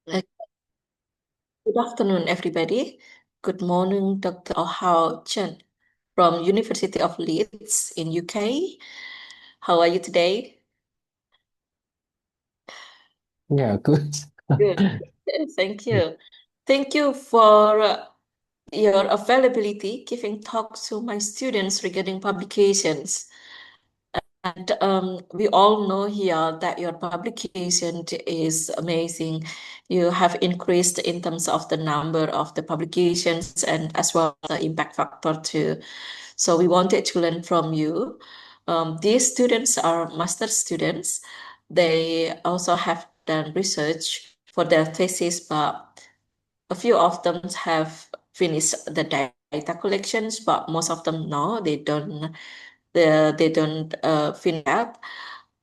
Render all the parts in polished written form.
Uh, Good afternoon, everybody. Good morning, Dr. Ohao Chen from University of Leeds in UK. How are you today? Yeah, good. Good. Thank you. Thank you for your availability giving talks to my students regarding publications. And we all know here that your publication is amazing. You have increased in terms of the number of the publications and as well as the impact factor too. So we wanted to learn from you. These students are master students. They also have done research for their thesis, but a few of them have finished the data collections, but most of them no, they don't finish that.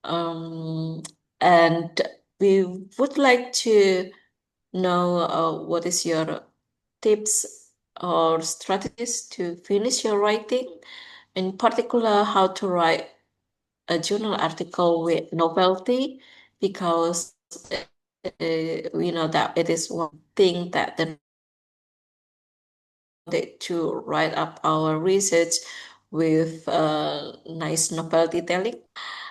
Um, and we would like to know what is your tips or strategies to finish your writing, in particular, how to write a journal article with novelty, because we know that it is one thing that the to write up our research with nice novelty telling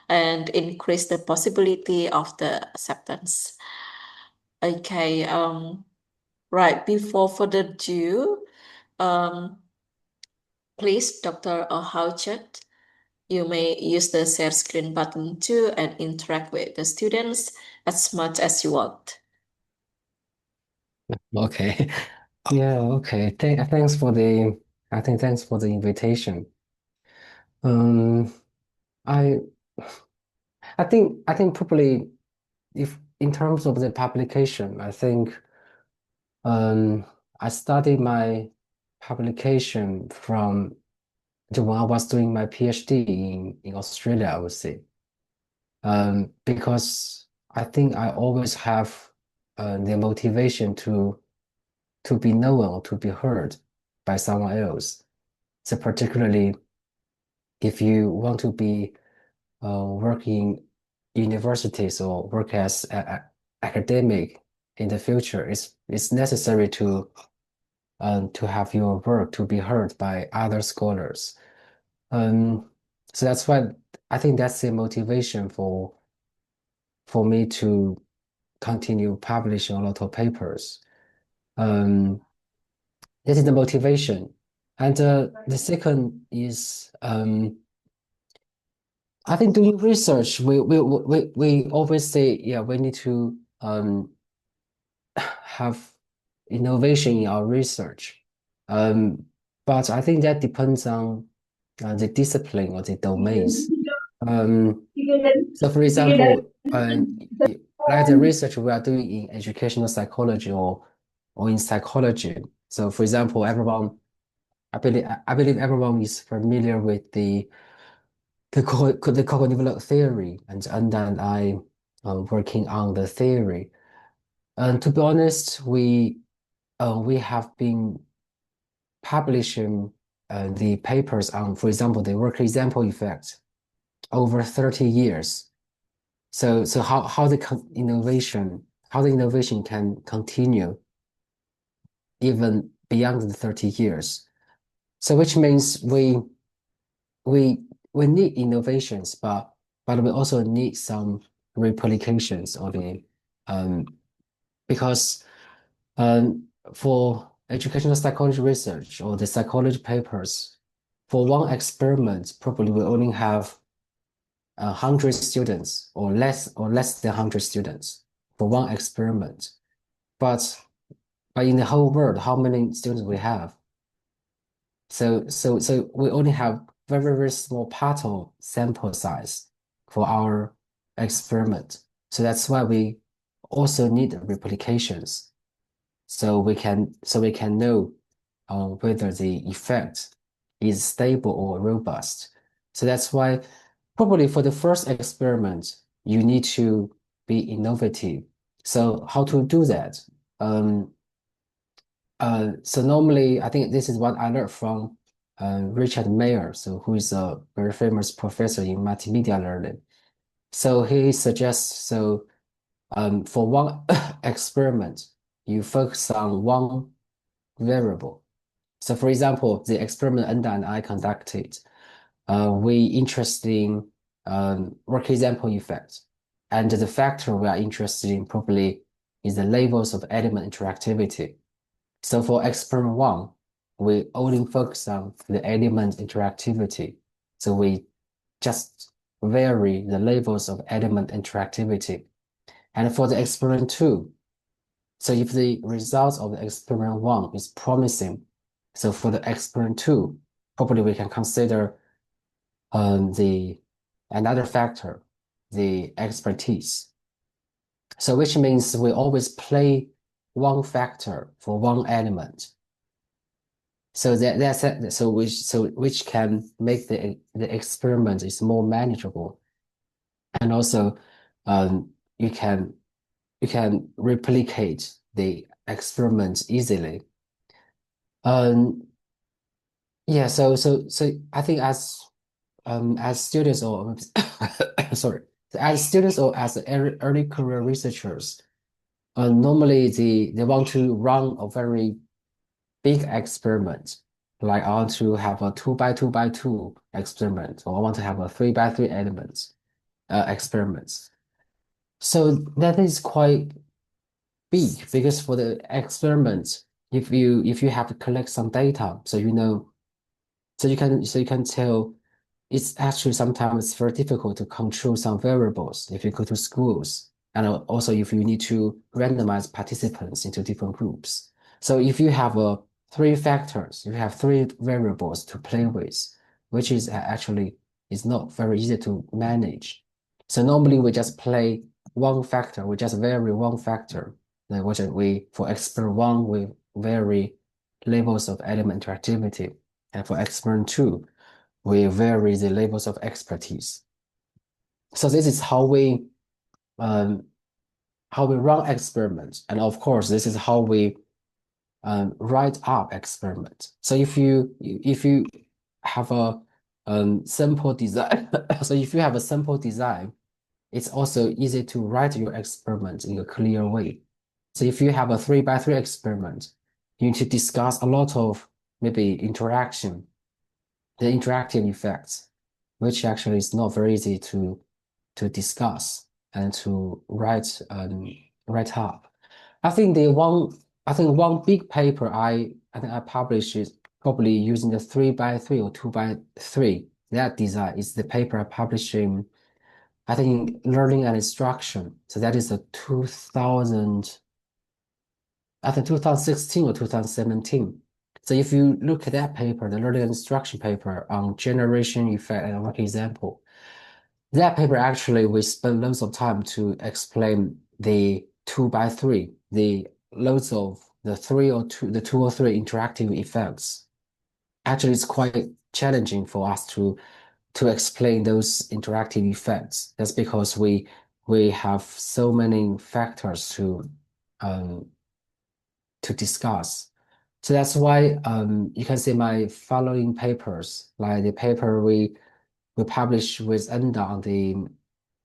and increase the possibility of the acceptance. Okay, right, before further ado, um, please, Dr. Houchet, you may use the share screen button too and interact with the students as much as you want. Okay. Yeah, okay. Thanks for thanks for the invitation. Um, I I think probably if in terms of the publication, I think um I started my publication from when I was doing my PhD in Australia, I would say. Because I think I always have the motivation to be known or to be heard by someone else. So particularly if you want to be working universities or work as academic in the future, it's necessary to have your work to be heard by other scholars. Um, so that's why I think that's the motivation for me to continue publishing a lot of papers. Um, this is the motivation. And the second is, I think doing research, we always say, yeah, we need to have innovation in our research. Um, but I think that depends on the discipline or the domains. Um, so, for example, like the research we are doing in educational psychology or in psychology. So, for example, I believe everyone is familiar with the cognitive theory, and then I working on the theory. And to be honest, we have been publishing the papers on, for example, the work example effect over 30 years. So how how the innovation can continue even beyond the 30 years. So which means we we need innovations, but we also need some replications of it, um, because for educational psychology research or the psychology papers, for one experiment, probably we only have 100 students or less than 100 students for one experiment. But but in the whole world, how many students we have? So we only have very small part of sample size for our experiment. So that's why we also need replications. So we can know whether the effect is stable or robust. So that's why probably for the first experiment, you need to be innovative. So how to do that? Um, so normally, I think this is what I learned from Richard Mayer, so who is a very famous professor in multimedia learning. So he suggests, so For one experiment, you focus on one variable. So for example, the experiment Enda and I conducted, we interested in work example effect. And the factor we are interested in probably is the levels of element interactivity. So for experiment one, we only focus on the element interactivity. So we just vary the levels of element interactivity. And for the experiment two, so if the results of the experiment one is promising, so for the experiment two, probably we can consider the another factor, the expertise. So which means we always play one factor for one element. So which can make the experiment is more manageable, and also you can replicate the experiment easily. Um, yeah, so I think as students or sorry, as students or as early career researchers, normally they want to run a very big experiment. Like I want to have a 2 by 2 by 2 experiment, or I want to have a 3 by 3 elements experiments. So that is quite big because for the experiment, if you have to collect some data, so you know, so you can tell it's actually sometimes very difficult to control some variables if you go to schools, and also if you need to randomize participants into different groups. So if you have three factors, you have three variables to play with, which is actually is not very easy to manage. So normally we just play one factor, we just vary one factor. Then what we for experiment one we vary levels of element interactivity, and for experiment two we vary the levels of expertise. So this is um, how we run experiments, and of course, this is how we write up experiments. So if you have a simple design, so if you have a simple design, it's also easy to write your experiment in a clear way. So if you have a 3 by 3 experiment, you need to discuss a lot of maybe the interactive effects, which actually is not very easy to discuss and to write up. I think big paper I think I published is probably using the 3 by 3 or 2 by 3. That design is the paper I published in I think learning and instruction. So that is a 2000 I think 2016 or 2017. So if you look at that paper, the learning and instruction paper on generation effect and work example, that paper actually we spent loads of time to explain the 2 by 3, the loads of the two or three interactive effects. Actually, it's quite challenging for us to explain those interactive effects. That's because we have so many factors um, to discuss. So that's why you can see my following papers, like the paper we publish with Enda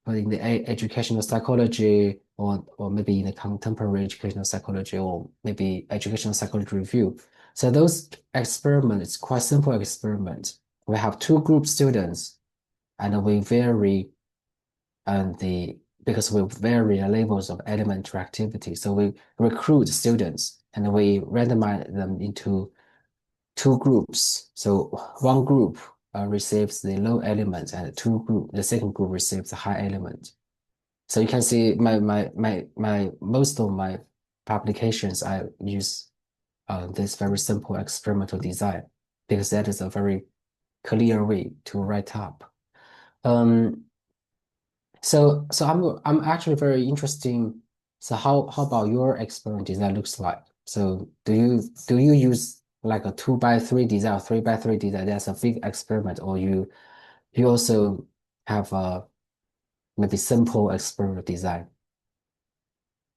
on the educational psychology or maybe in the contemporary educational psychology or maybe educational psychology review. So those experiments, it's quite simple experiment. We have two group students and we vary because we vary the levels of element interactivity. So we recruit students and we randomize them into two groups. So one group receives the low element, and the second group receives the high element. So you can see my most of my publications I use this very simple experimental design because that is a very clear way to write up. Um, so I'm actually very interesting. So how about your experiment design looks like? So do you use like a 2 by 3 design or 3 by 3 design? That's a big experiment, or you also have a maybe simple experiment design.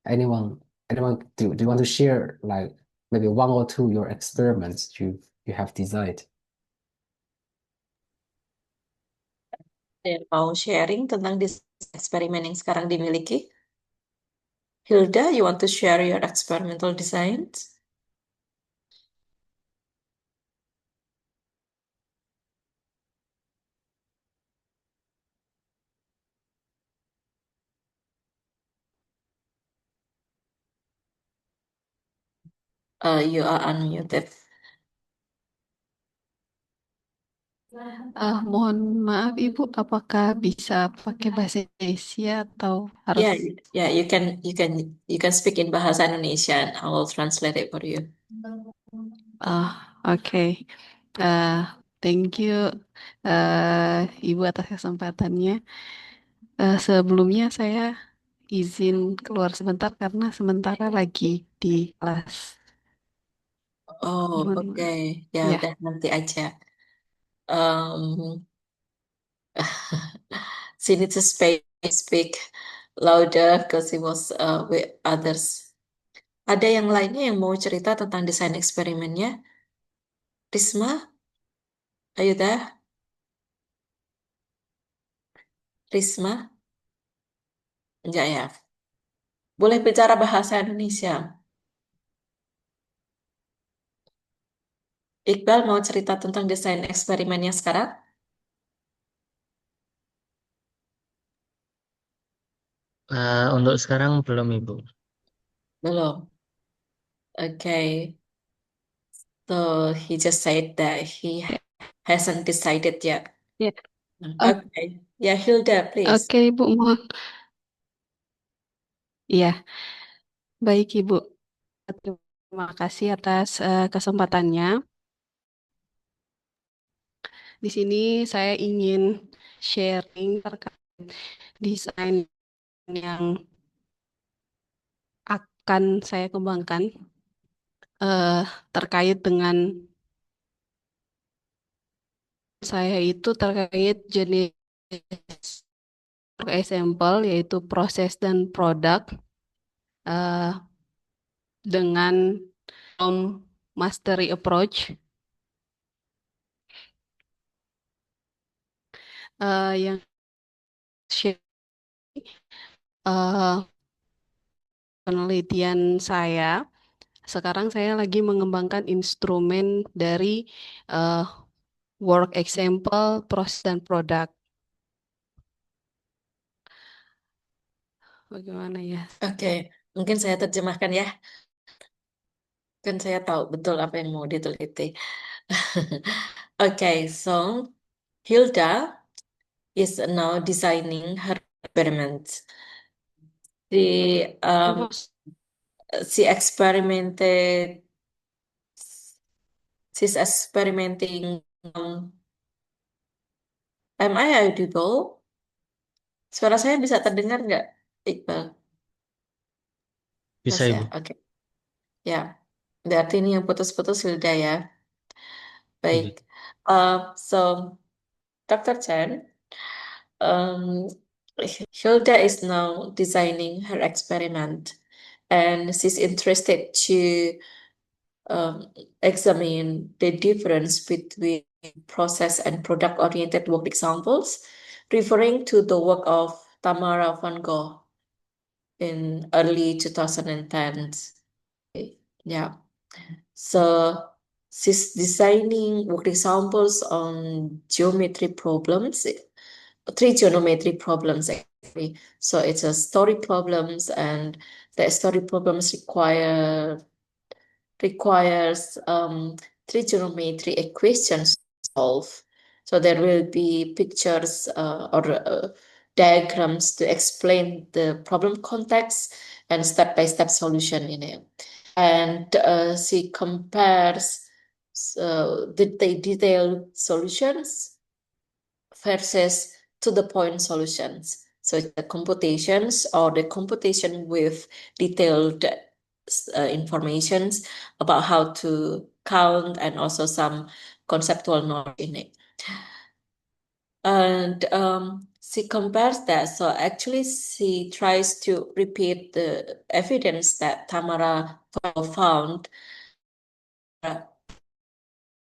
Anyone anyone do you want to share like maybe one or two your experiments you have designed? Dan mau sharing tentang eksperimen yang sekarang dimiliki? Hilda, you want to share your experimental designs? You are unmuted. Mohon maaf Ibu, apakah bisa pakai bahasa Indonesia atau harus? Yeah, yeah, you can speak in bahasa Indonesia and I will translate it for you. Oke. Eh, Thank you Ibu atas kesempatannya. Sebelumnya saya izin keluar sebentar karena sementara lagi di kelas. Oh, Mohon oke. maaf. Ya Ya, udah nanti aja. Um, she needs to speak louder because he was with others. Ada yang lainnya yang mau cerita tentang desain eksperimennya? Risma, are you there? Risma? Enggak ya. Boleh bicara bahasa Indonesia. Iqbal mau cerita tentang desain eksperimennya sekarang? Untuk sekarang belum Ibu. Belum. Okay. So he just said that he ya, hasn't decided yet. ya. Okay. Yeah, Hilda, please. Oke Ibu, mohon. Iya, baik Ibu. Terima kasih atas kesempatannya. Di sini saya ingin sharing terkait desain yang akan saya kembangkan eh, terkait dengan saya itu terkait jenis example yaitu proses dan produk eh, dengan mastery approach yang share eh, penelitian saya. Sekarang saya lagi mengembangkan instrumen dari eh, work example, proses dan produk. Bagaimana ya? Oke, mungkin saya terjemahkan ya. Kan saya tahu betul apa yang mau diteliti. Okay, so Hilda is now designing her experiment. She she experimented. She's experimenting. Am I audible? Suara saya bisa terdengar nggak, Iqbal? Bisa Mas ya, Ibu. oke. Ya, berarti ini yang putus-putus Hilda ya. Iya. Baik. So, Dr. Chen, um, Hilda is now designing her experiment, and she's interested to um, examine the difference between process and product-oriented work examples, referring to the work of Tamara van Gogh in early 2010s. Yeah. So she's designing work examples on geometry problems, three geometry problems actually. So it's a story problems, and the story problems requires trigonometry equations to solve. So there will be pictures or diagrams to explain the problem context and step-by-step solution in it. And she compares the detailed solutions versus to the point solutions. So the computations or the computation with detailed informations about how to count and also some conceptual knowledge in it. And she compares that. So actually, she tries to repeat the evidence that Tamara found.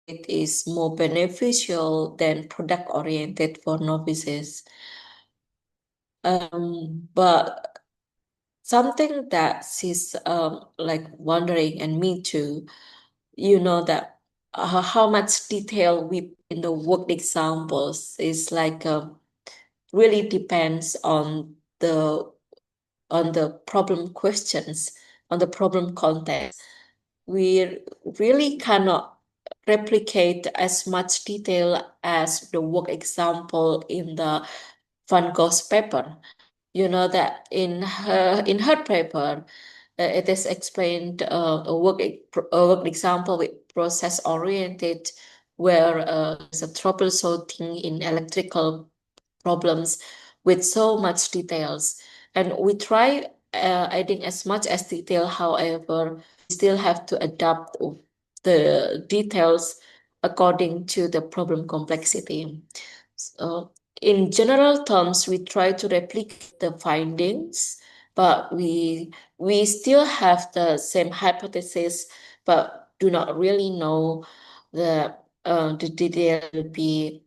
It is more beneficial than product oriented for novices. But something that she's like wondering, and me too, that how much detail we put in the work examples is like really depends on the problem questions, on the problem context. We really cannot replicate as much detail as the work example in the Van Gogh's paper. You know that in her paper, it is explained a work example with process oriented, where there's a troubleshooting in electrical problems with so much details, and we try adding as much as detail. However, we still have to adapt the details according to the problem complexity. So in general terms, we try to replicate the findings, but we still have the same hypothesis, but do not really know the detail will be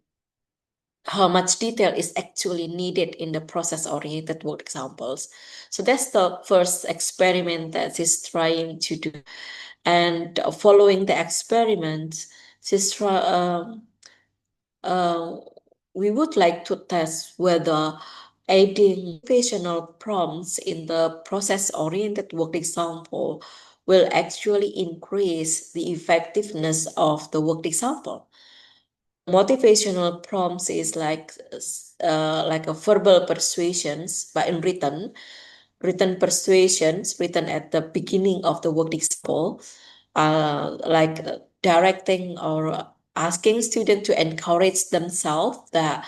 how much detail is actually needed in the process-oriented work examples. So that's the first experiment that she's trying to do. And following the experiment, she's uh, we would like to test whether adding motivational prompts in the process-oriented work example will actually increase the effectiveness of the work example. Motivational prompts is like a verbal persuasions, but in written persuasions written at the beginning of the work example, like directing or asking students to encourage themselves that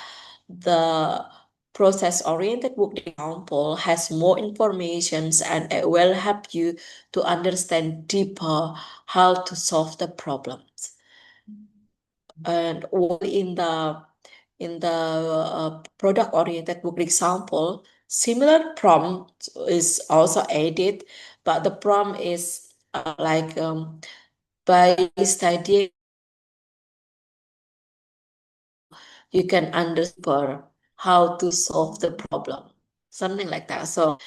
the process-oriented work example has more informations and it will help you to understand deeper how to solve the problems. And while in the product-oriented work example, similar prompt is also added, but the prompt is by studying you can understand how to solve the problem, something like that. So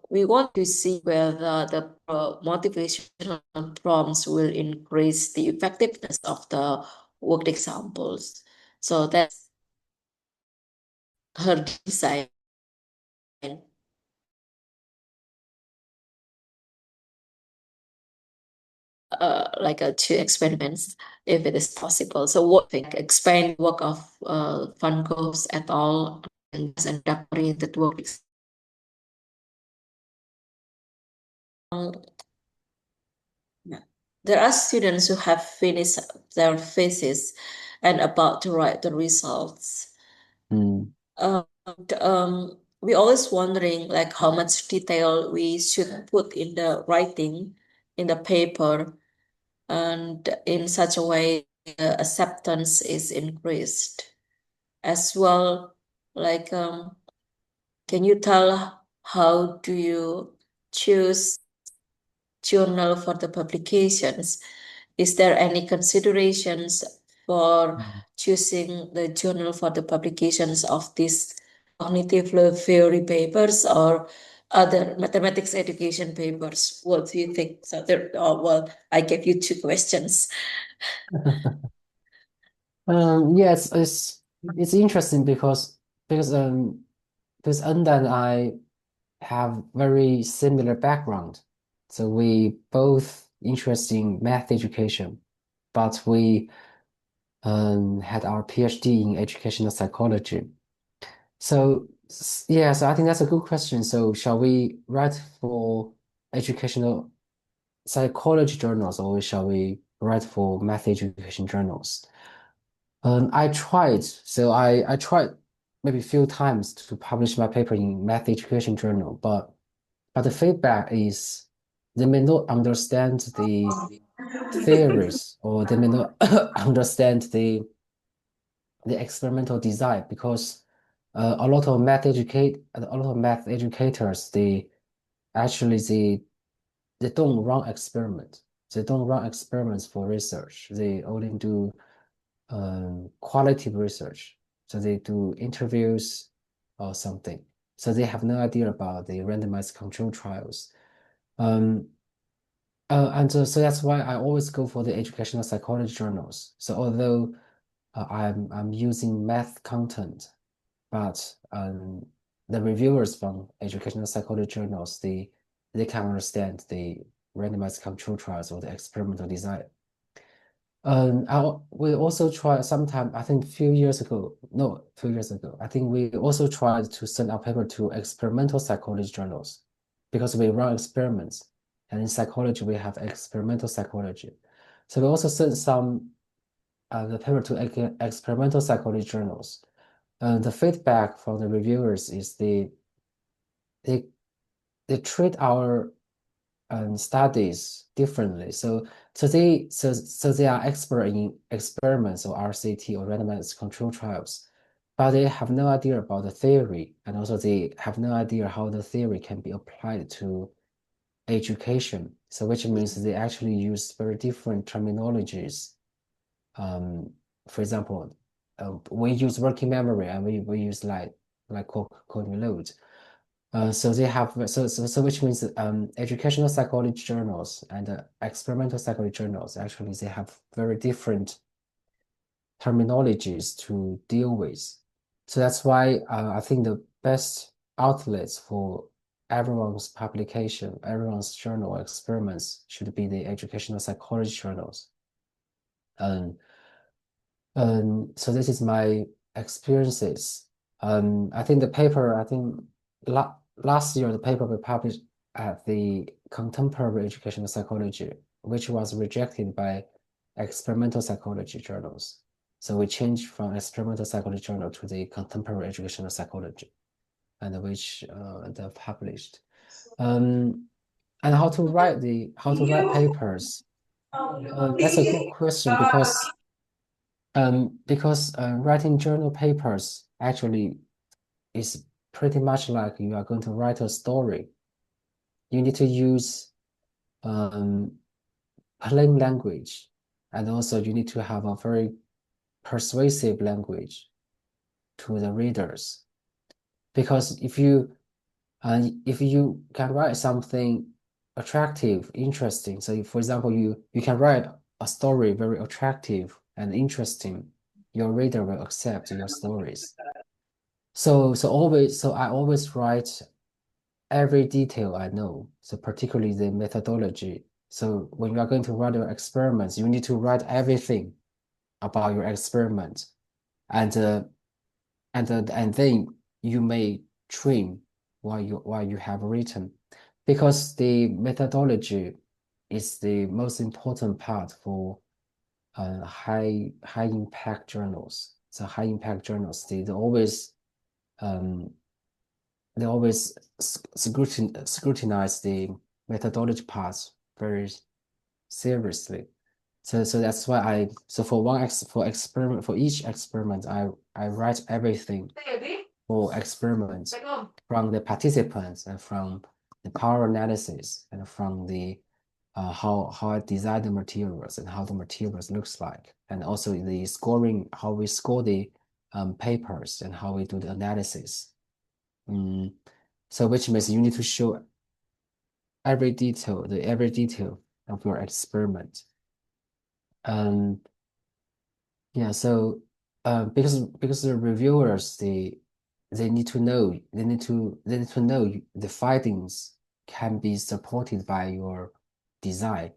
we want to see whether the motivational prompts will increase the effectiveness of the worked examples. So that's her design, like two experiments, if it is possible. So what think expand work of Van Gogh's et al. And oriented work. Yeah. There are students who have finished their thesis and about to write the results. Mm. We always wondering like how much detail we should put in the writing in the paper, and in such a way acceptance is increased as well. Like, can you tell how do you choose journal for the publications? Is there any considerations for choosing the journal for the publications of these cognitive theory papers or other mathematics education papers? What do you think? So there, well, I gave you two questions. Yes, it's interesting because Enda and I have very similar background. So we both interested in math education, but we had our PhD in educational psychology. So yeah, so I think that's a good question. So shall we write for educational psychology journals or shall we write for math education journals? I tried maybe a few times to publish my paper in math education journal, but the feedback is they may not understand the theories or they may not understand the experimental design because a lot of math educators they don't run experiments. They don't run experiments for research. They only do qualitative research. So they do interviews or something. so they have no idea about the randomized control trials. So that's why I always go for the educational psychology journals. So although I'm using math content, but the reviewers from educational psychology journals, they can understand the randomized control trials or the experimental design. We also tried sometime, I think a few years ago, I think we also tried to send our paper to experimental psychology journals because we run experiments. And in psychology, we have experimental psychology. So we also sent some the paper to experimental psychology journals. The feedback from the reviewers is they treat our studies differently. So they are expert in experiments or RCT or randomized control trials, but they have no idea about the theory, and also they have no idea how the theory can be applied to education. So which means they actually use very different terminologies. For example, we use working memory and we use like coding load. So they have so which means educational psychology journals and experimental psychology journals actually they have very different terminologies to deal with. So that's why I think the best outlets for everyone's publication, everyone's journal experiments should be the educational psychology journals. So this is my experiences. I think the paper, last year, the paper we published at the Contemporary Educational Psychology, which was rejected by experimental psychology journals. So we changed from experimental psychology journal to the Contemporary Educational Psychology, and which they published. And how to write papers? That's a good question because writing journal papers actually is pretty much like you are going to write a story. You need to use plain language, and also you need to have a very persuasive language to the readers. Because if you can write something attractive, interesting, so for example, you can write a story very attractive and interesting, your reader will accept your stories. So I always write every detail I know, so particularly the methodology. So when you are going to run your experiments, you need to write everything about your experiment, and then you may trim what you have written, because the methodology is the most important part for high impact journals. So high impact journals, um, they always scrutinize the methodology parts very seriously. So that's why for each experiment I write everything for experiments, from the participants and from the power analysis and from the how I design the materials and how the materials looks like, and also the scoring, how we score the papers and how we do the analysis. So which means you need to show every detail of your experiment. Yeah, so because the reviewers they need to know the findings can be supported by your design.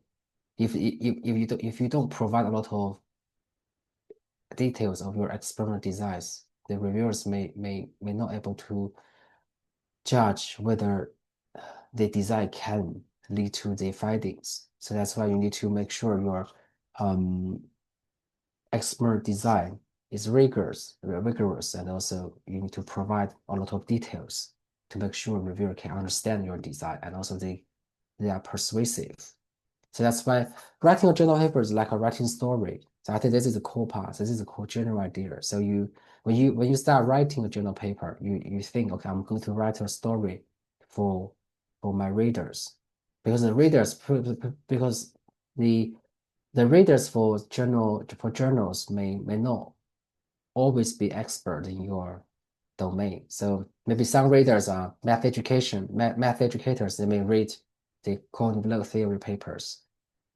If you don't provide a lot of details of your experiment designs, the reviewers may not able to judge whether the design can lead to the findings. So that's why you need to make sure your experiment design is rigorous, and also you need to provide a lot of details to make sure reviewer can understand your design, and also they are persuasive. So that's why writing a journal paper is like a writing story. So I think this is the core part. This is the core general idea. So when you start writing a journal paper, you think, okay, I'm going to write a story for my readers, because the readers for journals may not always be expert in your domain. So maybe some readers are math educators, they may read the cone-below theory papers.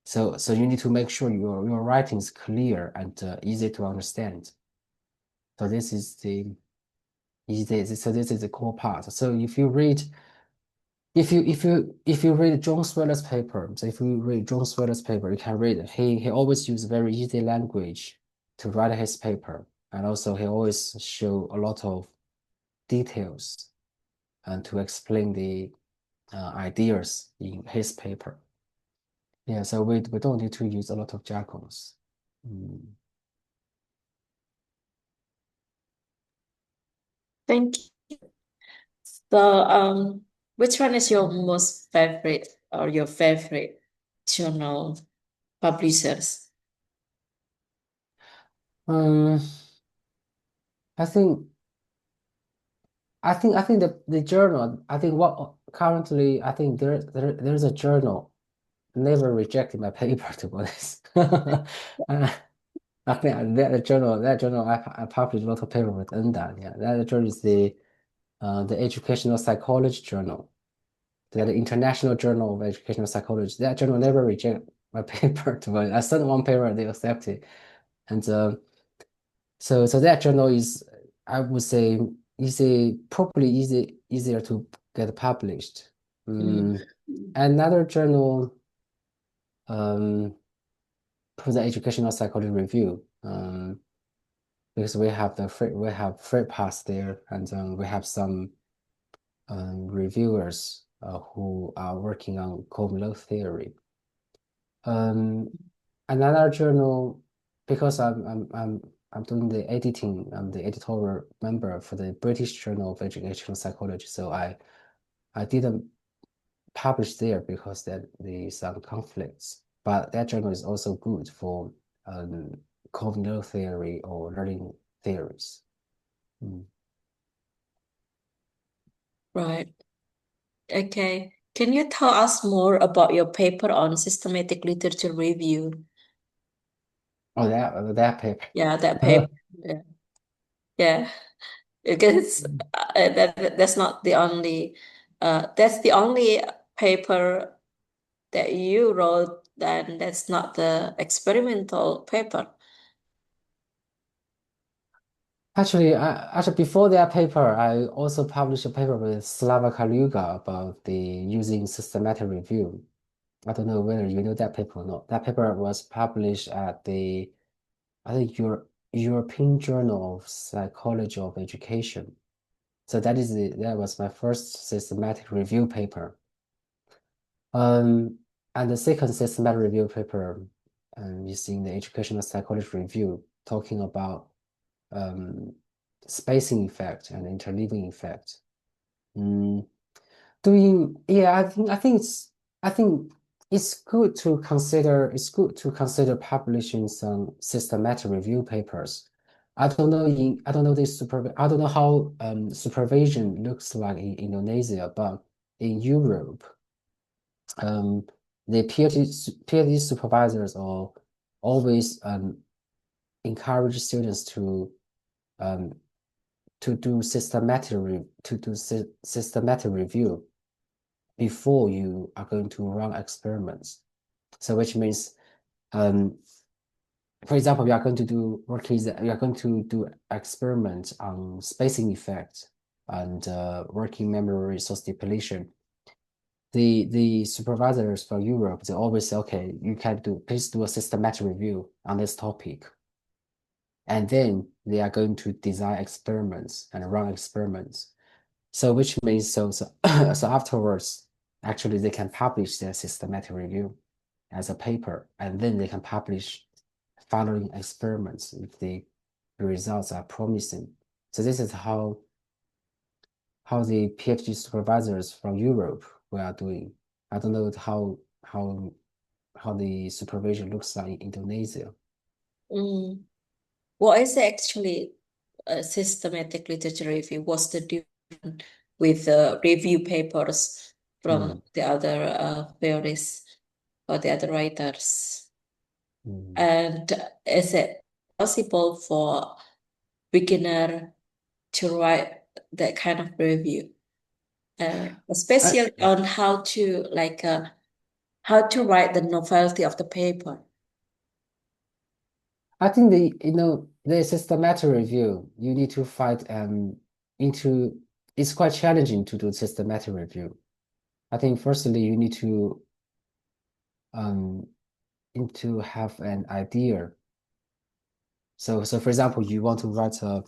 So you need to make sure your writing is clear and easy to understand. So this is the core part. So if you read John Swaller's paper, so if you read John Swaller's paper, you can read it. He always use very easy language to write his paper, and also he always show a lot of details and to explain the ideas in his paper. Yeah, so we don't need to use a lot of jargons. Thank you. So, which one is your most favorite or your favorite journal publishers? I think the journal. I think what currently I think there's a journal never rejected my paper, to be honest. I think that journal I published a lot of paper with NDA. Yeah, that journal is the Educational Psychology Journal, the International Journal of Educational Psychology. That journal never reject my paper, to be honest. I sent one paper, they accepted, and so that journal is, I would say, probably easier to get published. Another journal, for the Educational Psychology Review, because we have free pass there, and we have some reviewers who are working on cone-below theory. Another journal, because I'm doing the editing. I'm the editorial member for the British Journal of Educational Psychology, so I didn't publish there because there's some conflicts. But that journal is also good for cognitive theory or learning theories. Right. Okay. Can you tell us more about your paper on systematic literature review? Oh, that paper. Yeah, that paper. Yeah. Because that's not the only that's the only paper that you wrote, then that's not the experimental paper. Actually, before that paper, I also published a paper with Slava Kaluga about the using systematic review. I don't know whether you know that paper or not. That paper was published at the, I think, European Journal of Psychology of Education. So that was my first systematic review paper. And the second systematic review paper is in the Educational Psychology Review, talking about spacing effect and interleaving effect. I think it's good to consider publishing some systematic review papers. I don't know how supervision looks like in Indonesia, but in Europe, the PhD supervisors are always encourage students to do systematic review before you are going to run experiments. So which means, for example, we are going to do experiments on spacing effect and working memory resource depletion. The supervisors from Europe, they always say, okay, please do a systematic review on this topic. And then they are going to design experiments and run experiments. So which means so afterwards, actually they can publish their systematic review as a paper, and then they can publish following experiments if the results are promising. So this is how the PhD supervisors from Europe were doing. I don't know how the supervision looks like in Indonesia. What is actually a systematic literature review? What's the difference with review papers from the other theories or the other writers? And is it possible for beginner to write that kind of review, especially on how to write the novelty of the paper. I think the systematic review, you need to find it's quite challenging to do systematic review. I think firstly you need to have an idea. So for example, you want to write a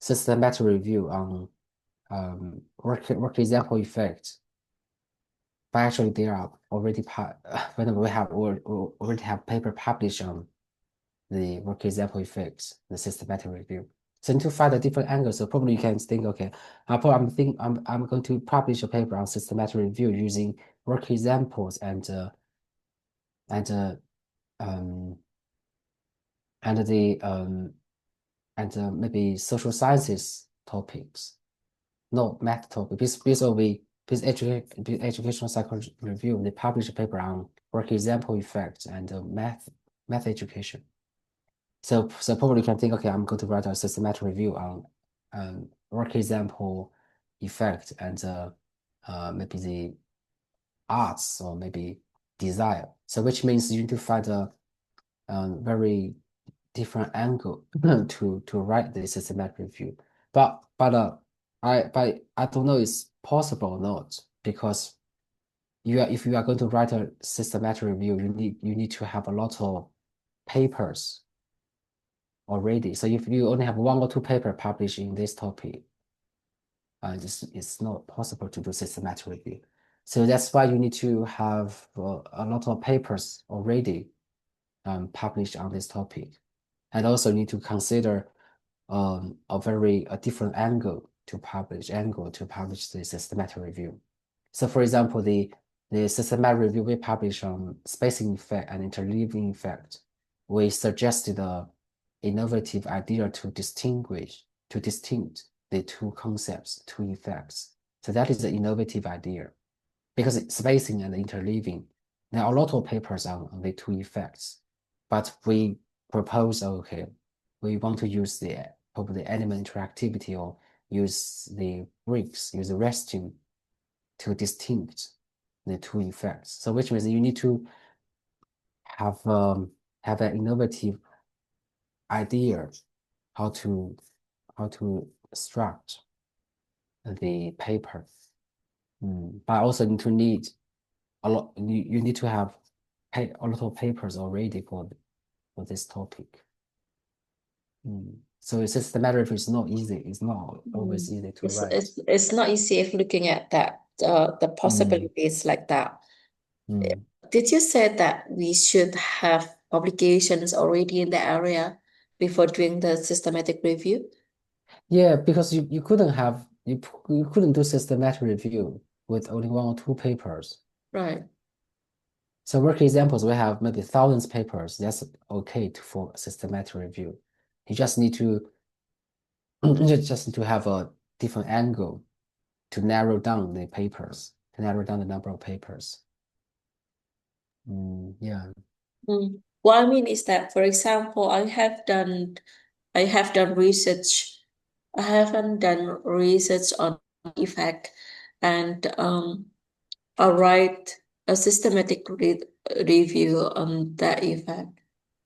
systematic review on work example effect. But actually, there are already when we already have paper published on the work example effects, the systematic review. So to find a different angle, so probably you can think, okay, I'm going to publish a paper on systematic review using work examples and maybe social sciences topics, not math topic. This educational psychology review, they publish a paper on work example effects and math education. So probably you can think, okay, I'm going to write a systematic review on work example effect and maybe the arts or maybe design. So which means you need to find a very different angle to write the systematic review. But I don't know it's possible or not, because if you are going to write a systematic review, you need to have a lot of papers already. So if you only have 1 or 2 paper published in this topic, it's not possible to do systematic review. So that's why you need to have a lot of papers already published on this topic, and also need to consider a different angle to publish the systematic review. So for example, the systematic review we published on spacing effect and interleaving effect, we suggested a innovative idea to distinct the two concepts, two effects. So that is the innovative idea, because spacing and interleaving, there are a lot of papers on the two effects, but we propose, okay, we want to use probably the animal interactivity or use the breaks, use the resting to distinct the two effects. So which means you need to have an innovative idea how to structure the paper. But also need a lot. You need to have a lot of papers already for this topic. So it's just the matter if it's not easy. It's not always easy to write. It's not easy if looking at that the possibilities like that. Did you say that we should have publications already in the area before doing the systematic review? Yeah, because you couldn't do systematic review with only 1 or 2 papers. Right. So work examples, we have maybe thousands of papers. That's okay for systematic review. You just need to have a different angle to narrow down the papers, to narrow down the number of papers. Yeah. What I mean is that, for example, I have done research. I haven't done research on effect, and I'll write a systematic review on that effect.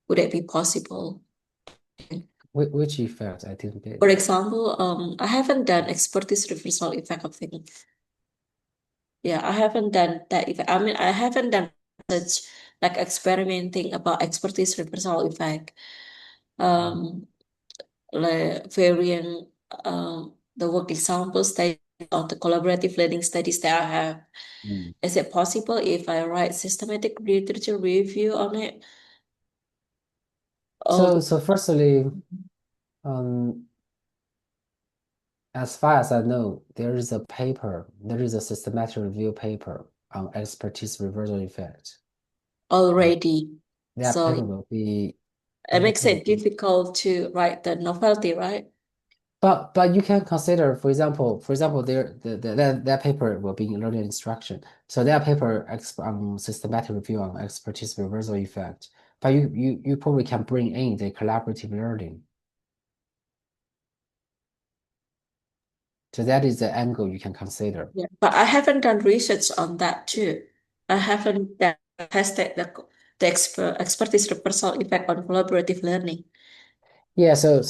Would it be possible? Which effect? I didn't get For it. example, I haven't done expertise reversal effect of things. Yeah, I haven't done that effect. I mean, I haven't done research like experimenting about expertise reversal effect. Like varying the work example study or the collaborative learning studies that I have. Is it possible if I write systematic literature review on it? So firstly, as far as I know, there is a systematic review paper on expertise reversal effect. Already. That paper So will be. it makes it difficult to write the novelty, right? But you can consider, for example, that paper will be in learning instruction. So that paper on systematic review on expertise reversal effect. But you probably can bring in the collaborative learning. So that is the angle you can consider. Yeah, but I haven't done research on that too. I haven't tested the expertise reversal effect on collaborative learning. Yeah, so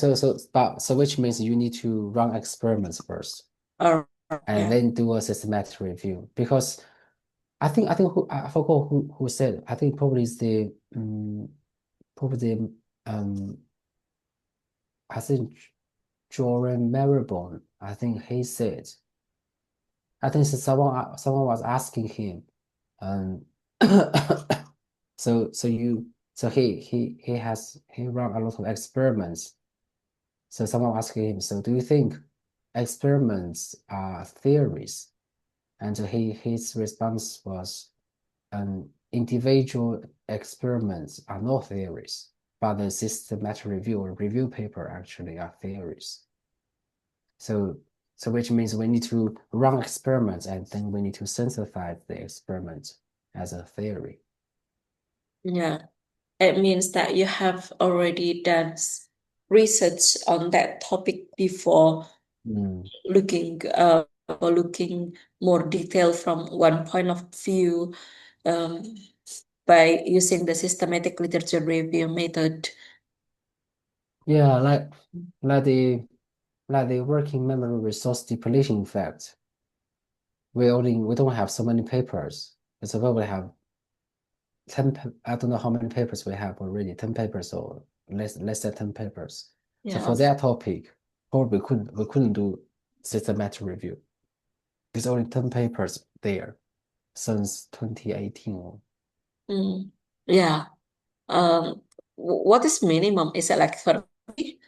which means you need to run experiments first Or and yeah, then do a systematic review. Because I think I forgot who said, I think probably is the probably the I think Jordan Maribon, I think he said, I think someone was asking him, um, he run a lot of experiments. So someone asked him, so do you think experiments are theories? And his response was, individual experiments are not theories, but the systematic review or review paper actually are theories. So which means we need to run experiments and then we need to synthesize the experiment as a theory. yeah. It means that you have already done research on that topic before looking or looking more detail from one point of view by using the systematic literature review method. Yeah, like the working memory resource depletion effect. We don't have so many papers. It's about we have 10, I don't know how many papers we have already, 10 papers or less than 10 papers. So Yeah. for that topic, probably we couldn't do systematic review. There's only 10 papers there since 2018. Yeah. What is minimum? Is it like 30?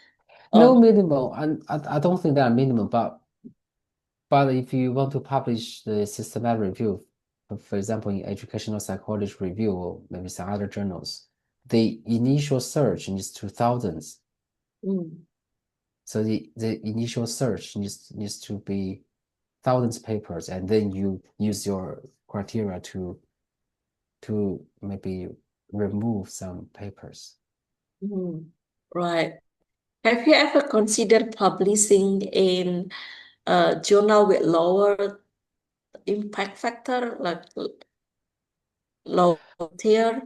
No minimum, and I don't think there are minimum, but if you want to publish the systematic review, for example, in educational psychology review or maybe some other journals, the initial search is to thousands. So the initial search needs to be thousands papers, and then you use your criteria to maybe remove some papers. Right. Have you ever considered publishing in a journal with lower impact factor, like low tier?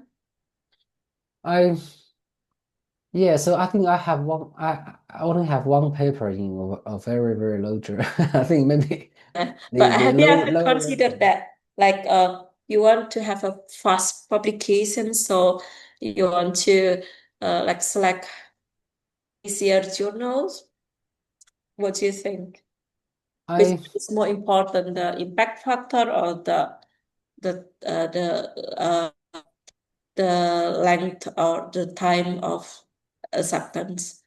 Yeah, so I think I have one. I only have one paper in a very very low journal. I think maybe But the have you ever lower considered ranking. that, like, you want to have a fast publication, so you want to like select easier journals? What do you think? Which I is more important, the impact factor or the uh, the uh, the length or the time of acceptance?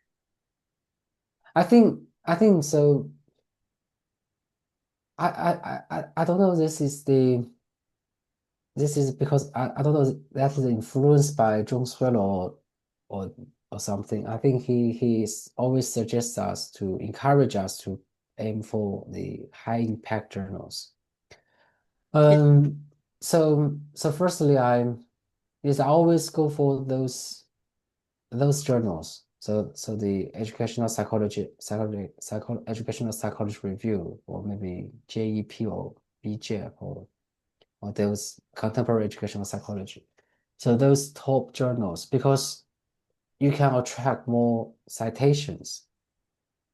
I think so. I don't know. This is because I don't know that is influenced by Zhong or or something. I think he is always suggests us to encourage us to aim for the high impact journals. So firstly, I always go for those journals. So the educational psychology review, or maybe JEP or BJEP or those contemporary educational psychology. So those top journals, because you can attract more citations,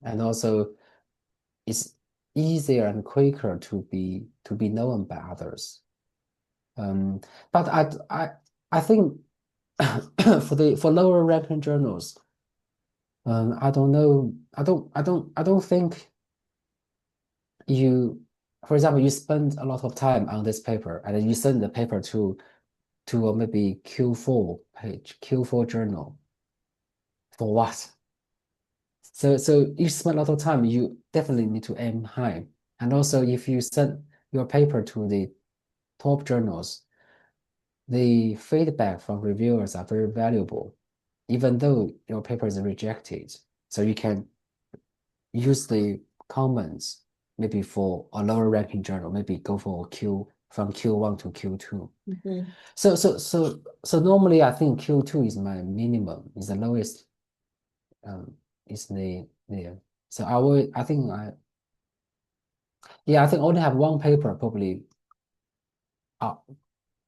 and also it's easier and quicker to be known by others. But I think for lower ranking journals, I don't know. I don't think you, for example, you spend a lot of time on this paper and then you send the paper to maybe Q4 page, Q4 journal. For what? So you spend a lot of time, you definitely need to aim high. And also if you send your paper to the top journals, the feedback from reviewers are very valuable, even though your paper is rejected. So you can use the comments maybe for a lower ranking journal, maybe go for from Q1 to Q2. So normally I think Q2 is my minimum, is the lowest, is the so I think Yeah, I think I only have one paper probably uh,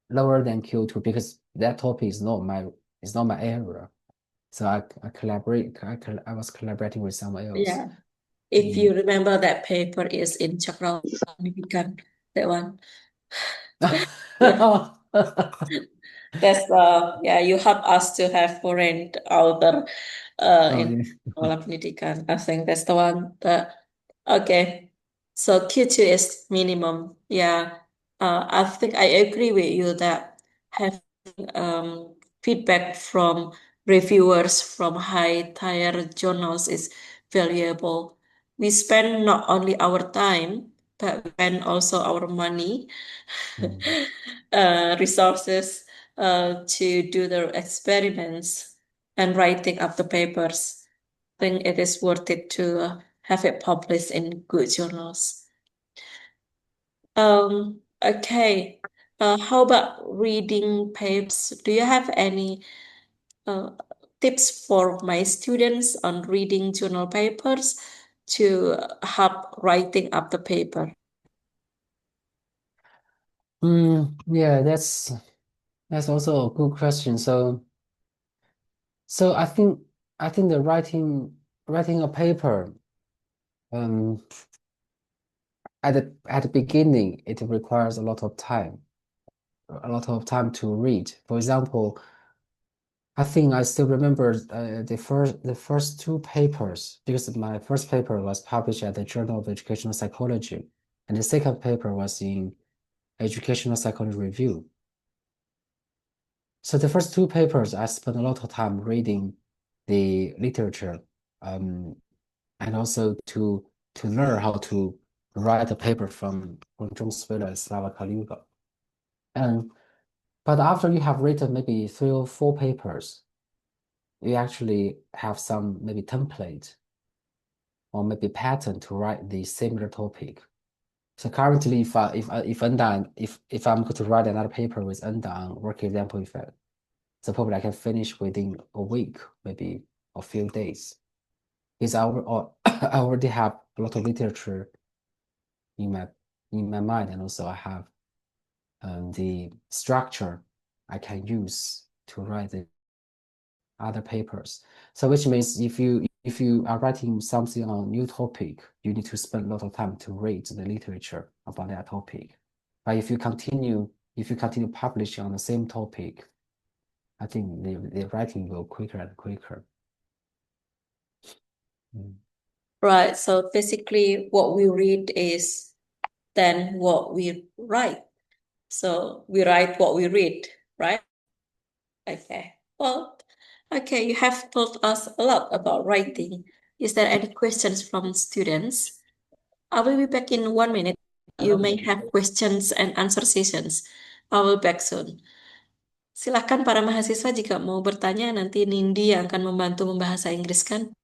lower than Q2 because that topic is not my area. So I was collaborating with someone else. Yeah. If you remember, that paper is in Cakrawala Pendidikan, that one. Yeah. That's yeah, you help us to have foreign author Oh, in yeah. Cakrawala Pendidikan. I think that's the one that okay. So Q2 is minimum. Yeah. I think I agree with you that having feedback from reviewers from high tier journals is valuable. We spend not only our time, but we spend also our money, Mm. resources to do the experiments and writing up the papers. I think it is worth it to have it published in good journals. Okay. How about reading papers? Do you have any uh, tips for my students on reading journal papers to help writing up the paper? Yeah, that's also a good question. So I think the writing a paper um at the beginning it requires a lot of time to read. For example, I think I still remember the first two papers because my first paper was published at the Journal of Educational Psychology, and the second paper was in Educational Psychology Review. So the first two papers, I spent a lot of time reading the literature, um, and also to learn how to write a paper from John Swiller and Slava Kaliuga. And but after you have written maybe three or four papers, you actually have some maybe template or maybe pattern to write the similar topic. So currently, if I'm going to write another paper with Enda on work example effect, so probably I can finish within a week, maybe a few days. Because I already have a lot of literature in my mind, and also I have the structure I can use to write the other papers. So which means if you are writing something on a new topic, you need to spend a lot of time to read the literature about that topic. But if you continue publishing on the same topic, I think the writing will quicker and quicker. Mm. Right. So basically, what we read is then what we write. So we write what we read, right? Okay. Well, okay, you have told us a lot about writing. Is there any questions from students? I will be back in 1 minute. You may have questions and answer sessions. I will back soon. Silakan para mahasiswa jika mau bertanya, nanti Nindi yang akan membantu membahasa Inggris kan?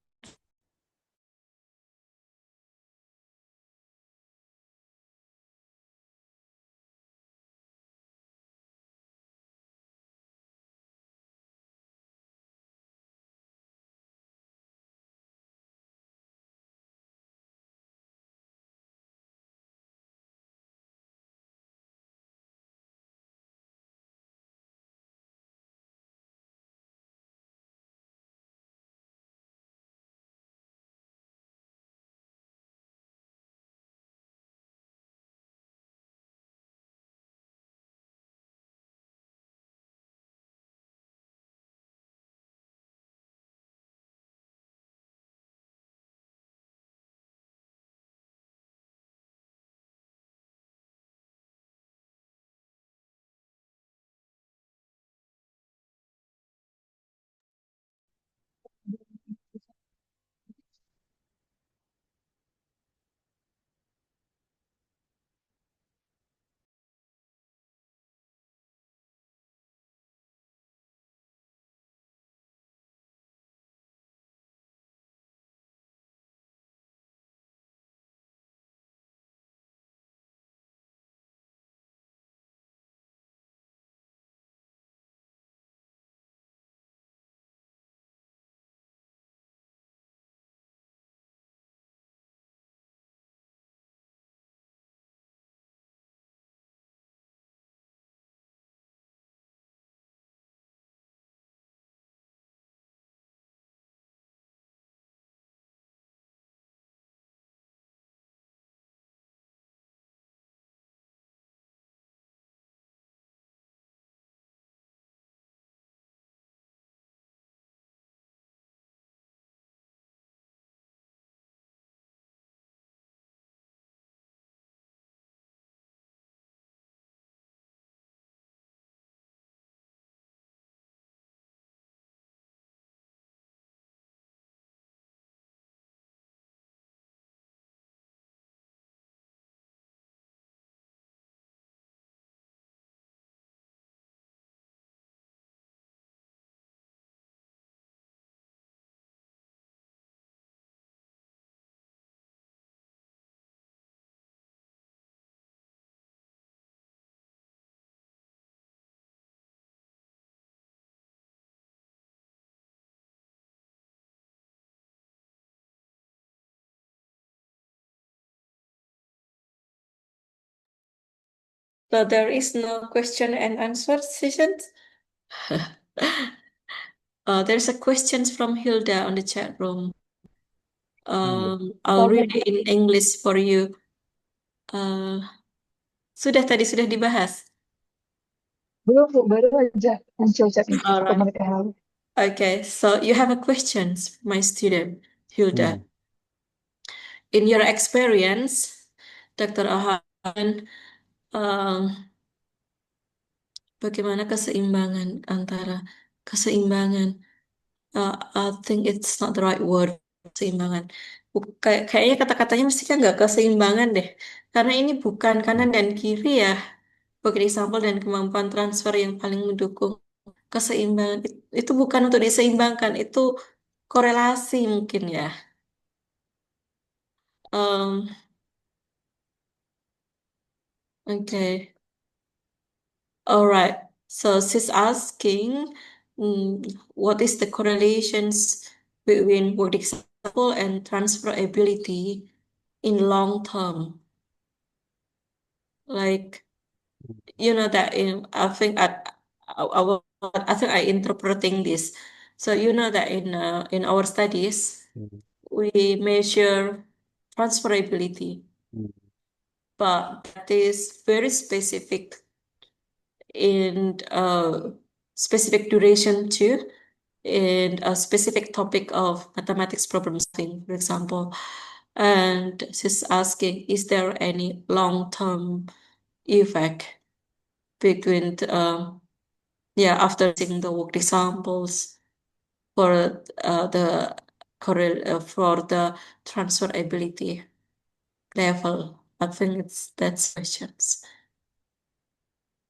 So there is no question and answer session. There's a questions from Hilda on the chat room. I'll read it in English for you. Sudah dibahas. Belum, Bu, baru aja muncul chat ini All satu right. menit yang lalu. Okay, so you have a questions, my student, Hilda. In your experience, Dr. Ahan, bagaimana keseimbangan? I think it's not the right word, keseimbangan. Kayaknya kata-katanya mestinya nggak keseimbangan deh, karena ini bukan kanan dan kiri ya. Bagi example dan kemampuan transfer yang paling mendukung keseimbangan itu bukan untuk diseimbangkan, itu korelasi mungkin ya. Um, okay, alright. So she's asking, what is the correlations between word example and transferability in long term? Like, you know that I think I think I interpreting this. So you know that in our studies we measure transferability, but that is very specific in specific duration too, in a specific topic of mathematics problem solving, for example. And she's asking, is there any long-term effect between after seeing the work examples for for the transferability level? I think that's questions.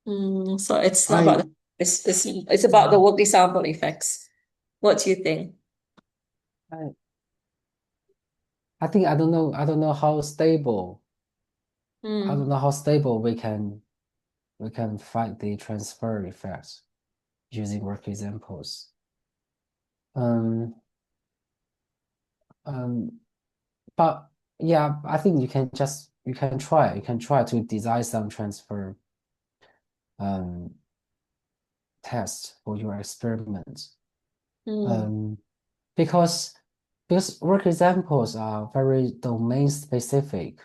So it's not about it's about the work example effects. What do you think? I think I don't know how stable I don't know how stable we can find the transfer effects using work examples. But yeah, I think you can try to design some transfer tests for your experiments. Because work examples are very domain specific.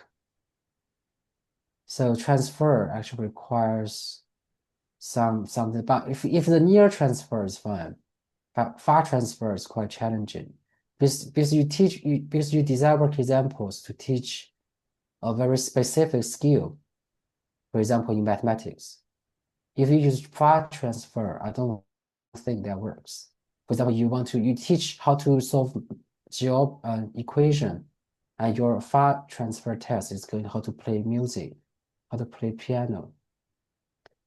So transfer actually requires something, but if the near transfer is fine, but far transfer is quite challenging. Because you design work examples to teach a very specific skill. For example, in mathematics, if you use far transfer, I don't think that works. For example, you teach how to solve equation, and your far transfer test is going how to play music, how to play piano.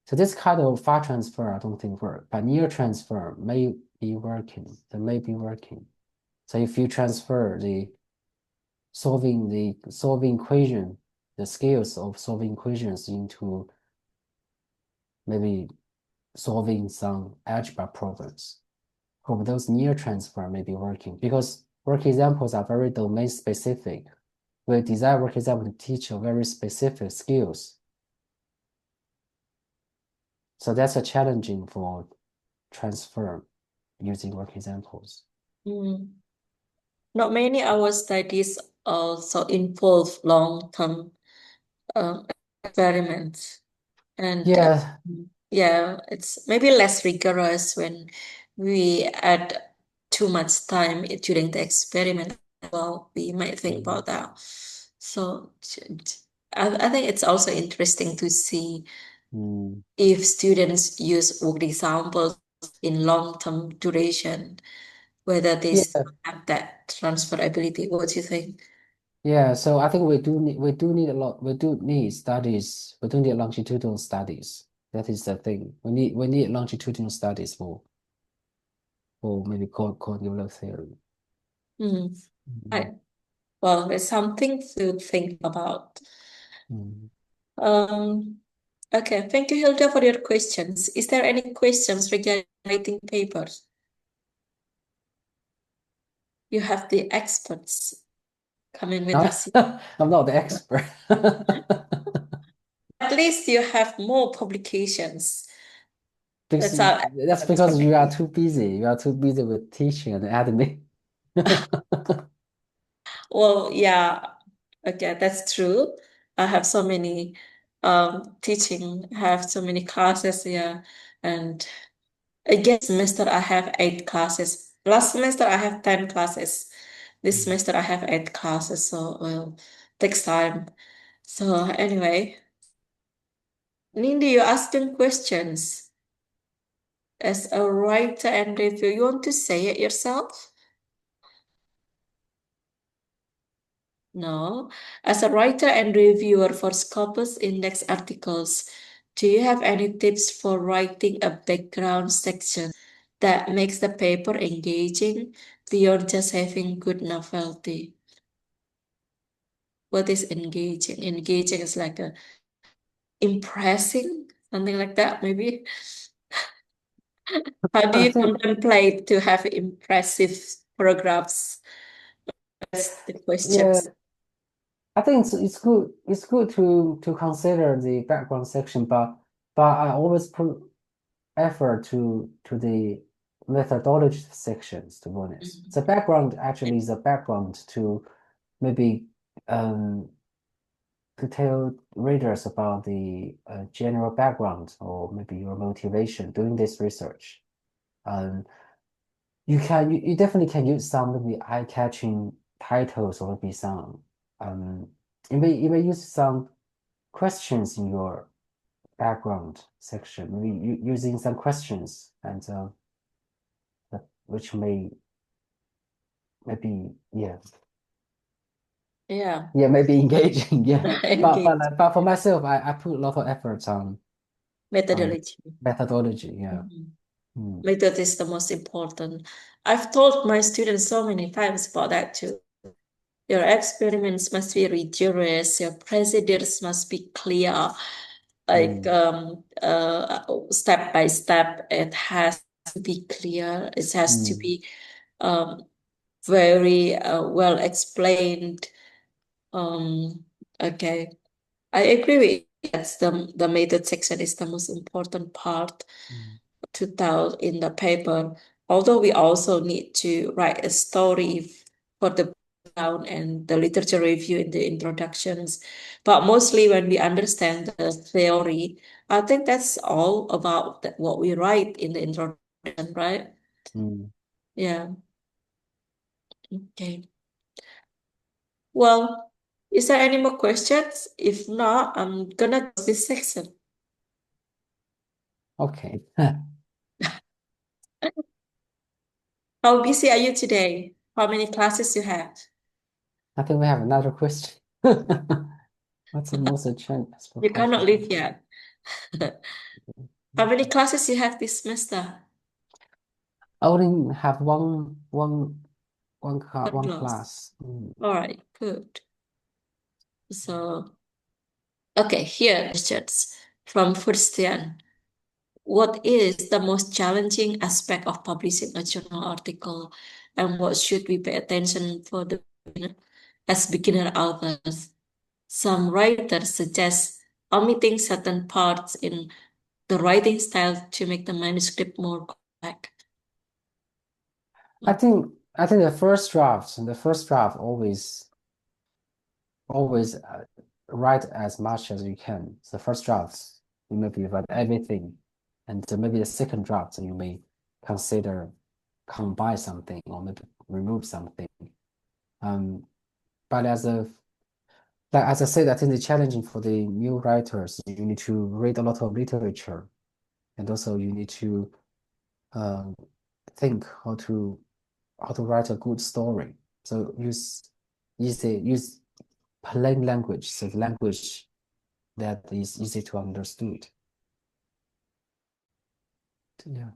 So this kind of far transfer I don't think work, but near transfer may be working. That may be working. So if you transfer the solving equation, the skills of solving equations into maybe solving some algebra problems, hope those near transfer may be working, because work examples are very domain specific. We design work example to teach a very specific skills. So that's a challenging for transfer using work examples. Not many our studies also involve long-term experiments, and it's maybe less rigorous when we add too much time during the experiment. Well, we might think about that. So I think it's also interesting to see if students use work examples in long-term duration, whether they still have that transferability. What do you think? Yeah, so I think we do need studies. We do need longitudinal studies. That is the thing. We need longitudinal studies for maybe core theory. Right. Well, it's something to think about. Okay, thank you, Hilda, for your questions. Is there any questions regarding writing papers? You have the experts coming with us. I'm not the expert. at least you have more publications. Because That's because you are too busy. You are too busy with teaching and admin. Well, yeah, okay, that's true. I have so many teaching, have so many classes, yeah. And again, semester I have 8 classes. Last semester I have 10 classes. This semester I have 8 classes, so well, takes time. So anyway, Nindi, you're asking questions. As a writer and reviewer, you want to say it yourself? No. As a writer and reviewer for Scopus Index articles, do you have any tips for writing a background section that makes the paper engaging beyond just having good novelty? What is engaging? Engaging is like a impressing, something like that, maybe. How do I you think contemplate to have impressive paragraphs? That's the question. yeah, I think it's good to consider the background section, but I always put effort to the methodology sections, to be honest. The background actually is a background to maybe to tell readers about the general background or maybe your motivation doing this research. Um, you definitely can use some maybe eye-catching titles or maybe some you may use some questions in your background section, maybe using some questions and which maybe Yeah, maybe engaging engage but for myself I put a lot of efforts on methodology. methodology. Mhm. Mm, Method is the most important. I've told my students so many times about that too. Your experiments must be rigorous, your procedures must be clear, like step by step. It has to be clear. It has to mm, be very well explained. Okay. I agree with you. That's the method section is the most important part mm, to tell in the paper. Although we also need to write a story for the background and the literature review in the introductions. But mostly when we understand the theory, I think that's all about what we write in the introduction, right? mm. Yeah. Okay. Well, is there any more questions? If not, I'm gonna close this section. Okay. How busy are you today? How many classes you have? I think we have another question. What's the most challenge for You cannot publishing? leave yet. How many classes you have this semester? I only have one One class. class. All right, good. So, okay, here questions from Furstian. What is the most challenging aspect of publishing a journal article, and what should we pay attention for as beginner authors? Some writers suggest omitting certain parts in the writing style to make the manuscript more compact. I think the first draft always write as much as you can. The first draft you maybe write everything, and maybe the second draft you may consider combine something or maybe remove something. But as I said, I think it's challenging for the new writers. You need to read a lot of literature, and also you need to uh, think how to write a good story. So use plain language, so language that is easy to understood. Yeah.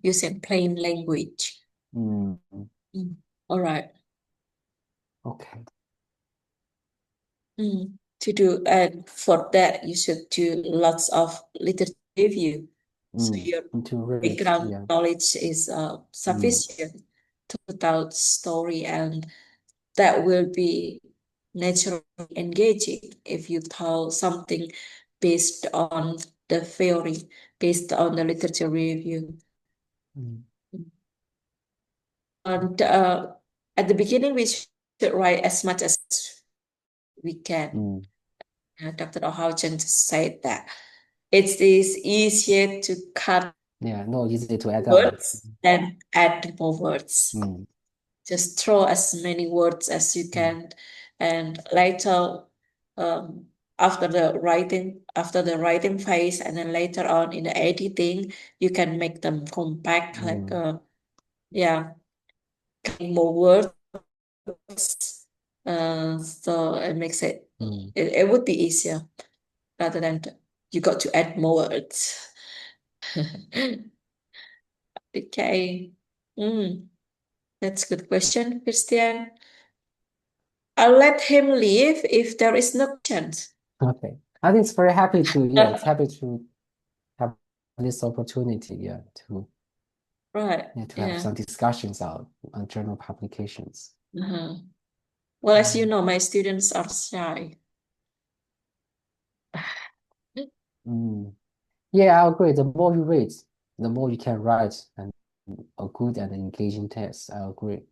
Using plain language. Mm, All right. okay. To do, and for that, you should do lots of literature review. So your To read, background yeah. knowledge is Mm, sufficient to tell story, and that will be naturally engaging if you tell something based on the theory, based on the literature review. Mm. And at the beginning, we should write as much as we can. Mm. Dr. O'Houchen just said that it is easier to cut Yeah, not easy to add on. words than add more words. Mm. Just throw as many words as you can, and later, after the writing phase, and then later on in the editing, you can make them compact, like yeah, more words. So it makes it would be easier rather than you got to add more words. Okay. That's a good question, Christian. I'll let him leave if there is no chance. Okay. I think it's very happy to, yeah, it's happy to have this opportunity, yeah, to Right. to have some discussions on journal publications. Well, as you know, my students are shy. Yeah, I agree. The more you read, the more you can write and a good and engaging text. I agree.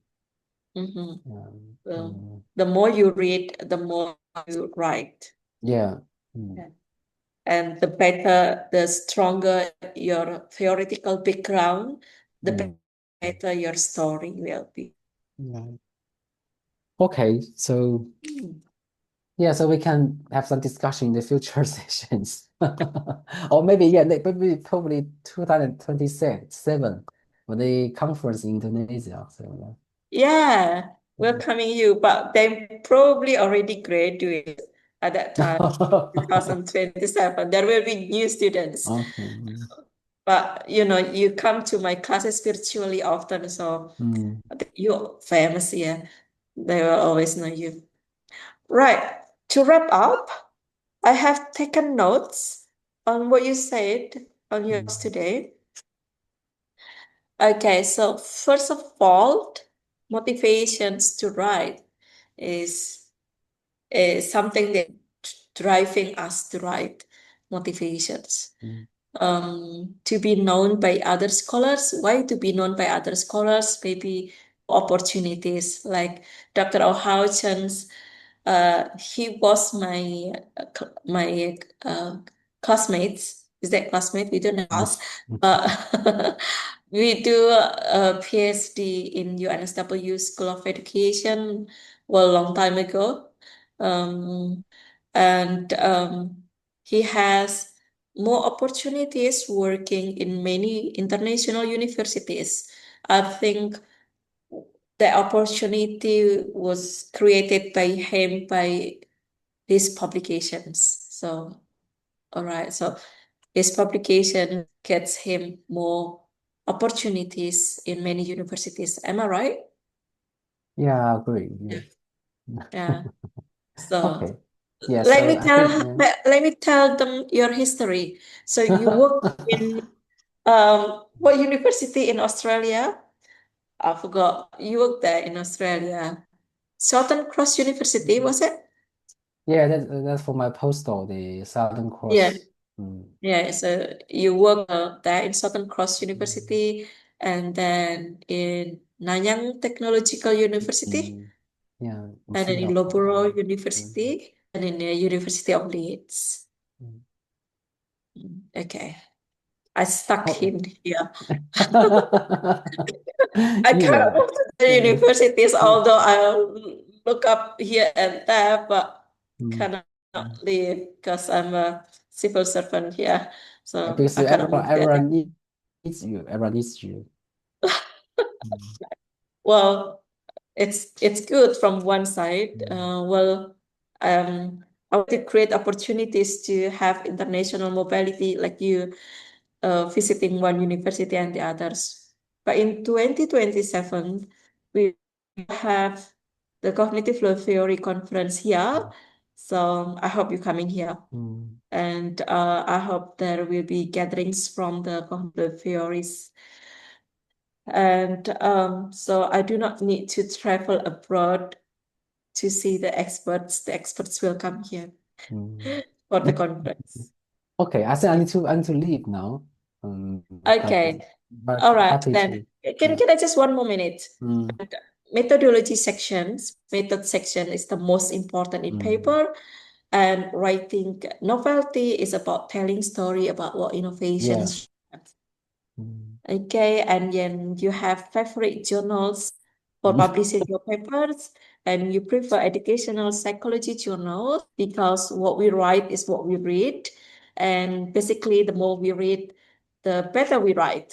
The more you read, the more you write. Yeah. And the stronger your theoretical background, the better your story will be. Okay, so yeah, so we can have some discussion in the future sessions. Or maybe, yeah, maybe probably 2027 for the conference in Indonesia. So Yeah, welcoming you, but they probably already graduated at that time, 2027. There will be new students. Okay. But you come to my classes virtually often, so you're famous, yeah. They will always know you. Right. To wrap up, I have taken notes on what you said on yours today. Okay, so first of all, motivations to write is something that driving us to write. Motivations. To be known by other scholars. Why to be known by other scholars? Maybe opportunities like Dr. O'Houchen's. He was my classmates. Is that classmate? We don't ask. We do a PhD in UNSW School of Education, well, a long time ago. And he has more opportunities working in many international universities. I think the opportunity was created by him by his publications. So, all right. So his publication gets him more opportunities in many universities. Am I right? Yeah, I agree. Yeah. Yeah. So Okay. Yeah, let so me I tell think, let me tell them your history. So you work in what university in Australia? I forgot. You worked there in Australia. Southern Cross University, was it? yeah, that's for my postdoc, the Southern Yeah. Cross. Yeah, so you work there in Southern Cross University and then in Nanyang Technological University Yeah, in and then in Singapore. Loughborough University and in the University of Leeds. Okay. I stuck him here. I can't Yeah. go to the universities, although I'll look up here and there, but cannot leave because I'm a civil servant here. So Because I cannot move there. everyone needs you. Everyone needs you. Well, it's good from one side. Well, I want to create opportunities to have international mobility, like you visiting one university and the others. But in 2027, we have the Cognitive Flow Theory conference here. So I hope you're coming here. And I hope there will be gatherings from the cognitive theories. And so I do not need to travel abroad to see the experts. The experts will come here Mm. for the conference. Okay, I think I need to leave now. Okay. But All right, happy then. to. Can I just 1 more minute? Mm, And methodology sections, method section is the most important in mm, paper. And writing novelty is about telling story about what yeah. innovations. Mm. Okay, and then you have favorite journals for publishing your papers, and you prefer educational psychology journals because what we write is what we read, and basically the more we read, the better we write,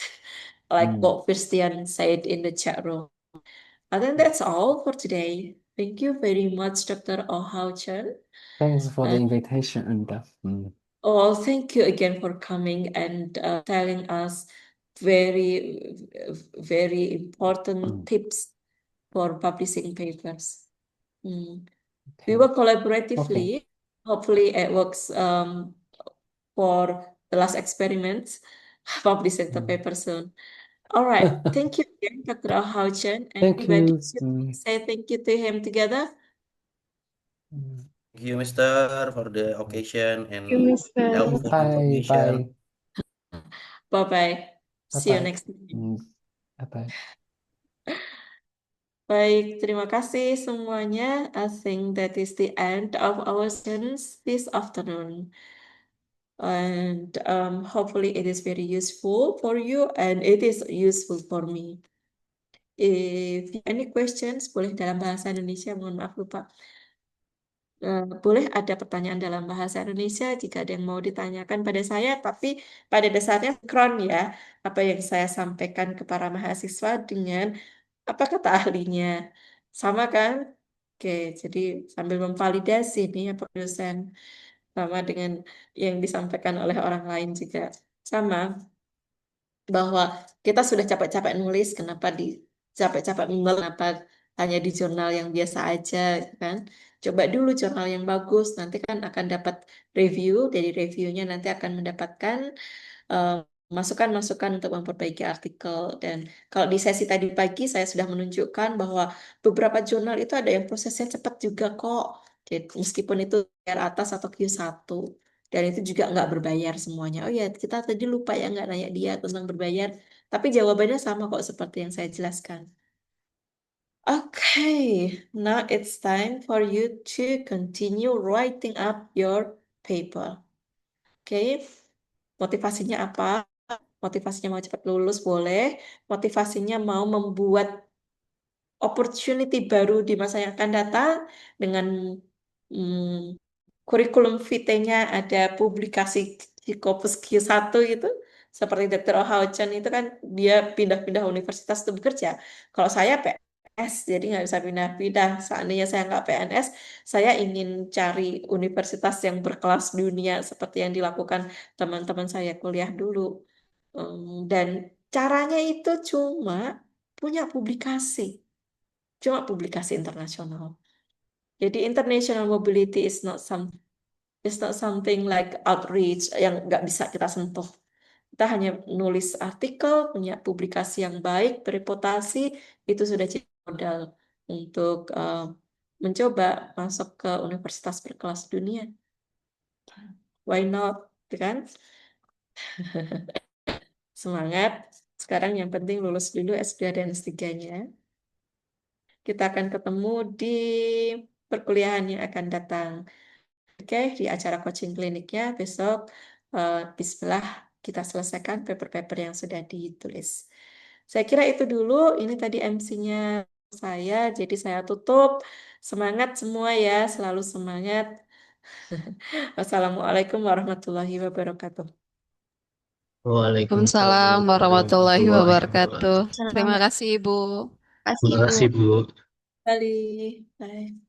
like Mm. what Christian said in the chat room. And then that's all for today. Thank you very much, Dr. Oh Hao Chen. Thanks for the And invitation and thank you again for coming and telling us very, very important tips for publishing papers. We okay. work Okay. collaboratively. Hopefully, it works for the last experiments, publishing the paper soon. All right. Thank you again, Dr. Oh Hao Chen. Thank Anybody you. should say thank you to him together? Mm. Thank you, Mister, for the occasion Thank you, and Mister. helpful Bye bye. information. Bye-bye. Bye See you bye. next time. Bye bye. Baik, terima kasih semuanya. I think that is the end of our sessions this afternoon. And hopefully it is very useful for you and it is useful for me. If you have any questions, boleh dalam bahasa Indonesia. Mohon maaf lupa. Boleh ada pertanyaan dalam bahasa Indonesia jika ada yang mau ditanyakan pada saya, tapi pada dasarnya sinkron ya, apa yang saya sampaikan ke para mahasiswa dengan apa kata ahlinya. Sama kan? Oke, jadi sambil memvalidasi nih ya penulisan sama dengan yang disampaikan oleh orang lain juga. Sama bahwa kita sudah capek-capek nulis, kenapa di capek-capek nulis, kenapa hanya di jurnal yang biasa aja, gitu kan? Coba dulu jurnal yang bagus, nanti kan akan dapat review, dari reviewnya nanti akan mendapatkan eh, masukan-masukan untuk memperbaiki artikel. Dan kalau di sesi tadi pagi saya sudah menunjukkan bahwa beberapa jurnal itu ada yang prosesnya cepat juga kok. Jadi, meskipun itu tier atas atau Q1. Dan itu juga nggak berbayar semuanya. Oh ya, kita tadi lupa ya nggak nanya dia tentang berbayar. Tapi jawabannya sama kok seperti yang saya jelaskan. Okay, now it's time for you to continue writing up your paper. Oke, motivasinya apa? Motivasinya mau cepat lulus boleh. Motivasinya mau membuat opportunity baru di masa yang akan datang dengan hmm, kurikulum vitae-nya ada publikasi di Scopus Q1 gitu. Seperti Dr. Ohauchan itu kan dia pindah-pindah universitas untuk bekerja. Kalau saya PNS, jadi nggak bisa pindah-pindah. Seandainya saya nggak PNS, saya ingin cari universitas yang berkelas dunia seperti yang dilakukan teman-teman saya kuliah dulu. Dan caranya itu punya publikasi. Cuma publikasi internasional. Jadi international mobility is not something like outreach yang nggak bisa kita sentuh. Kita hanya nulis artikel, punya publikasi yang baik, bereputasi, itu sudah jadi modal untuk mencoba masuk ke universitas berkelas dunia. Why not? Gitu kan? Semangat. Sekarang yang penting lulus dulu S2 dan S3-nya. Kita akan ketemu di perkuliahan yang akan datang. Oke, di acara coaching kliniknya besok, bismillah kita selesaikan paper-paper yang sudah ditulis. Saya kira itu dulu, ini tadi MC-nya saya, jadi saya tutup. Semangat semua ya, selalu semangat. Wassalamualaikum warahmatullahi wabarakatuh. Waalaikumsalam warahmatullahi wabarakatuh. Terima kasih, Ibu. Kasih, Terima Bu. kasih, Bu. Kembali. Bye.